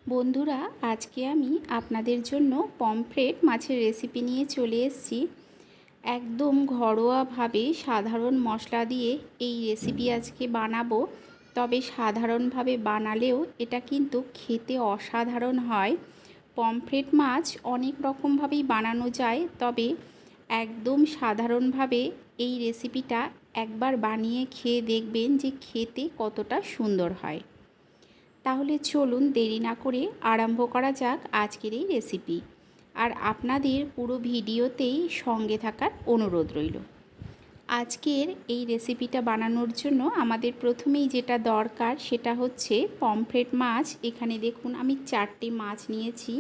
বন্ধুরা, আজকে আমি আপনাদের জন্য পমফ্রেট মাছের রেসিপি নিয়ে চলে এসেছি। একদম ঘরোয়াভাবে সাধারণ মশলা দিয়ে এই রেসিপি আজকে বানাবো। তবে সাধারণভাবে বানালেও এটা কিন্তু খেতে অসাধারণ হয়। পমফ্রেট মাছ অনেক রকমভাবেই বানানো যায়, তবে একদম সাধারণভাবে এই রেসিপিটা একবার বানিয়ে খেয়ে দেখবেন যে খেতে কতটা সুন্দর হয়। তাহলে চলুন দেরি না করে আরম্ভ করা যাক আজকের এই রেসিপি। আর আপনাদের পুরো ভিডিওতেই সঙ্গে থাকার অনুরোধ রইল। আজকের এই রেসিপিটা বানানোর জন্য আমাদের প্রথমেই যেটা দরকার সেটা হচ্ছে পমফ্রেট মাছ। এখানে দেখুন আমি 4টে মাছ নিয়েছি,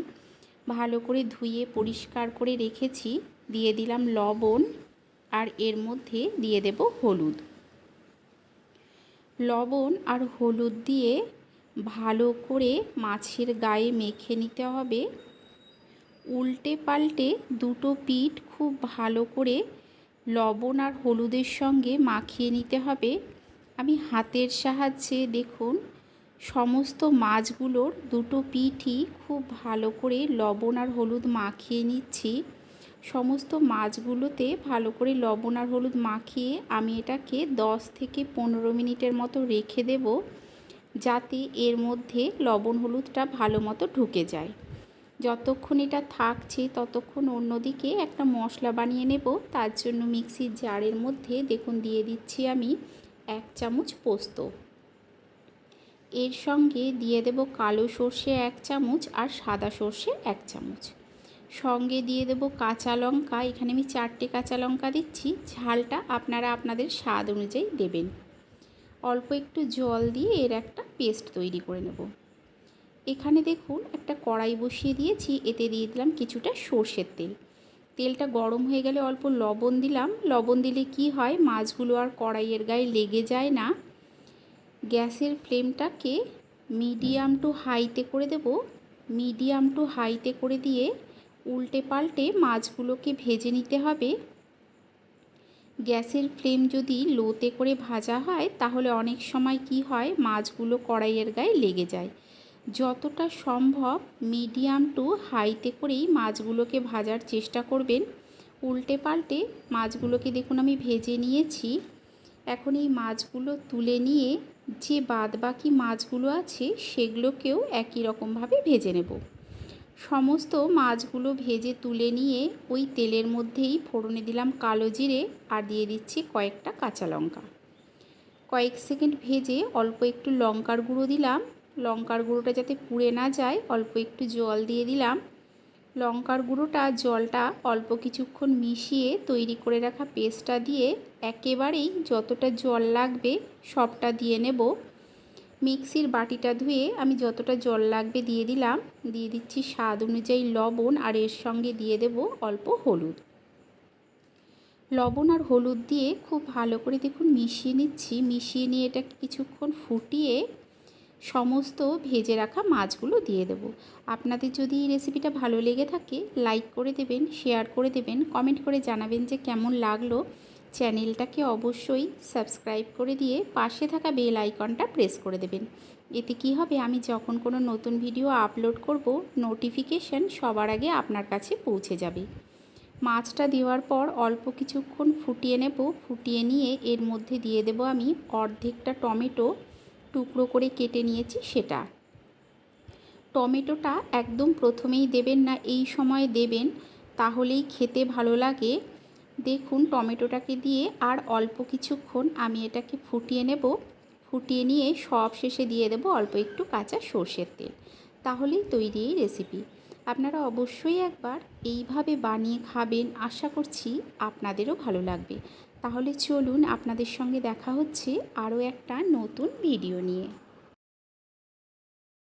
ভালো করে ধুয়ে পরিষ্কার করে রেখেছি। দিয়ে দিলাম লবণ, আর এর মধ্যে দিয়ে দেব হলুদ। লবণ আর হলুদ দিয়ে ভালো করে মাছের গায়ে মেখে নিতে হবে। উল্টে পাল্টে দুটো পিঠ খুব ভালো করে লবণ আর হলুদের সঙ্গে মাখিয়ে নিতে হবে। আমি হাতের সাহায্যে দেখুন সমস্ত মাছগুলোর দুটো পিঠই খুব ভালো করে লবণ আর হলুদ মাখিয়ে নিচ্ছি। সমস্ত মাছগুলোতে ভালো করে লবণ আর হলুদ মাখিয়ে আমি এটাকে 10 থেকে 15 মিনিটের মতো রেখে দেব, যাতে এর মধ্যে লবণ হলুদটা ভালো মতো ঢুকে যায়। যতক্ষণ এটা থাকছে ততক্ষণ অন্যদিকে একটা মশলা বানিয়ে নেব। তার জন্য মিক্সির জারের মধ্যে দেখুন দিয়ে দিচ্ছি আমি 1 চামচ পোস্ত। এর সঙ্গে দিয়ে দেব কালো সর্ষে 1 চামচ আর সাদা সর্ষে 1 চামচ। সঙ্গে দিয়ে দেব কাঁচা লঙ্কা। এখানে আমি 4টে কাঁচা লঙ্কা দিচ্ছি। ঝালটা আপনারা আপনাদের স্বাদ অনুযায়ী দেবেন। অল্প একটু জল দিয়ে এর একটা পেস্ট তৈরি করে নেব। এখানে দেখুন একটা কড়াই বসিয়ে দিয়েছি, এতে দিয়ে দিলাম কিছুটা সর্ষের তেল। তেলটা গরম হয়ে গেলে অল্প লবণ দিলাম। লবণ দিলে কি হয়, মাছগুলো আর কড়াইয়ের গায়ে লেগে যায় না। গ্যাসের ফ্লেমটাকে মিডিয়াম টু হাইতে করে দেব। মিডিয়াম টু হাইতে করে দিয়ে উল্টে পাল্টে মাছগুলোকে ভেজে নিতে হবে। গ্যাসের ফ্লেম যদি লোতে করে ভাজা হয় তাহলে অনেক সময় কি হয়, মাছগুলো কড়াইয়ের গায়ে লেগে যায়। যতটা সম্ভব মিডিয়াম টু হাইতে করেই মাছগুলোকে ভাজার চেষ্টা করবেন। উল্টে পাল্টে মাছগুলোকে দেখুন আমি ভেজে নিয়েছি। এখন এই মাছগুলো তুলে নিয়ে যে বাদবাকি মাছগুলো আছে সেগুলোকেও একই রকমভাবে ভেজে নেব। সমস্ত মাছগুলো ভেজে তুলে নিয়ে ওই তেলের মধ্যেই ফোড়নে দিলাম কালো জিরে আর দিয়ে দিচ্ছি কয়েকটা কাঁচা লঙ্কা। কয়েক সেকেন্ড ভেজে অল্প একটু লঙ্কার গুঁড়ো দিলাম। লঙ্কার গুঁড়োটা যাতে পুড়ে না যায় অল্প একটু জল দিয়ে দিলাম। লঙ্কার গুঁড়োটা জলটা অল্প কিছুক্ষণ মিশিয়ে তৈরি করে রাখা পেস্টটা দিয়ে একেবারেই যতটা জল লাগবে সবটা দিয়ে নেব। মিক্সির বাটিটা ধুয়ে আমি যতটা জল লাগবে দিয়ে দিলাম। দিয়ে দিচ্ছি স্বাদ অনুযায়ী লবণ, আর এর সঙ্গে দিয়ে দেব অল্প হলুদ। লবণ আর হলুদ দিয়ে খুব ভালো করে দেখুন মিশিয়ে নিচ্ছি। মিশিয়ে নিয়ে এটা কিছুক্ষণ ফুটিয়ে সমস্ত ভেজে রাখা মাছগুলো দিয়ে দেব। আপনাদের যদি এই রেসিপিটা ভালো লেগে থাকে লাইক করে দেবেন, শেয়ার করে দেবেন, কমেন্ট করে জানাবেন যে কেমন লাগলো। চ্যানেলটাকে অবশ্যই সাবস্ক্রাইব করে দিয়ে পাশে থাকা বেল আইকনটা প্রেস করে দেবেন। এতে কি হবে, আমি যখন কোনো নতুন ভিডিও আপলোড করব নোটিফিকেশান সবার আগে আপনার কাছে পৌঁছে যাবে। মাছটা দেওয়ার পর অল্প কিছুক্ষণ ফুটিয়ে নেব। ফুটিয়ে নিয়ে এর মধ্যে দিয়ে দেব আমি অর্ধেকটা টমেটো টুকরো করে কেটে নিয়েছি সেটা। টমেটোটা একদম প্রথমেই দেবেন না, এই সময় দেবেন, তাহলেই খেতে ভালো লাগে। দেখুন টমেটোটাকে দিয়ে আর অল্প কিছুক্ষণ আমি এটাকে ফুটিয়ে নেব। ফুটিয়ে নিয়ে সব শেষে দিয়ে দেব অল্প একটু কাঁচা সর্ষের তেল। তাহলেই তৈরি এই রেসিপি। আপনারা অবশ্যই একবার এইভাবে বানিয়ে খাবেন, আশা করছি আপনাদেরও ভালো লাগবে। তাহলে চলুন আপনাদের সঙ্গে দেখা হচ্ছে আরও একটা নতুন ভিডিও নিয়ে।